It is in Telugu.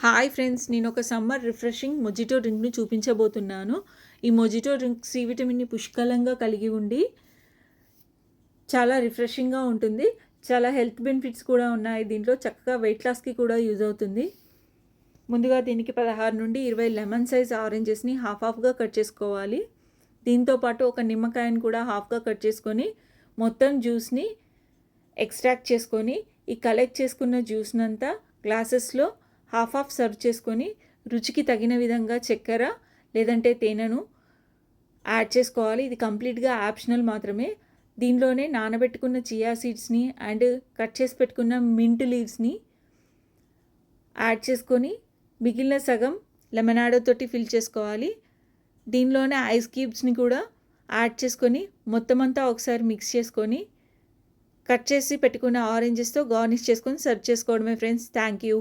హాయ్ ఫ్రెండ్స్, నేను ఒక సమ్మర్ రిఫ్రెషింగ్ మొజిటో డ్రింక్ని చూపించబోతున్నాను. ఈ మొజిటో డ్రింక్ సి విటమిన్ని పుష్కలంగా కలిగి ఉండి చాలా రిఫ్రెషింగ్గా ఉంటుంది. చాలా హెల్త్ బెనిఫిట్స్ కూడా ఉన్నాయి. దీంట్లో చక్కగా వెయిట్ లాస్కి కూడా యూజ్ అవుతుంది. ముందుగా దీనికి 16 నుండి 20 లెమన్ సైజ్ ఆరెంజెస్ని హాఫ్గా కట్ చేసుకోవాలి. దీంతోపాటు ఒక నిమ్మకాయని కూడా హాఫ్గా కట్ చేసుకొని మొత్తం జ్యూస్ని ఎక్స్ట్రాక్ట్ చేసుకొని ఈ కలెక్ట్ చేసుకున్న జ్యూస్నంతా గ్లాసెస్లో హాఫ్ సర్వ్ చేసుకొని రుచికి తగిన విధంగా చక్కెర లేదంటే తేనెను యాడ్ చేసుకోవాలి. ఇది కంప్లీట్గా ఆప్షనల్ మాత్రమే. దీనిలోనే నానబెట్టుకున్న చియా సీడ్స్ని అండ్ కట్ చేసి పెట్టుకున్న మింట్ లీవ్స్ని యాడ్ చేసుకొని మిగిలిన సగం లెమనాడో తోటి ఫిల్ చేసుకోవాలి. దీనిలోనే ఐస్ క్యూబ్స్ని కూడా యాడ్ చేసుకొని మొత్తం అంతా ఒకసారి మిక్స్ చేసుకొని కట్ చేసి పెట్టుకున్న ఆరెంజెస్తో గార్నిష్ చేసుకొని సర్వ్ చేసుకోవడమే ఫ్రెండ్స్. Thank you.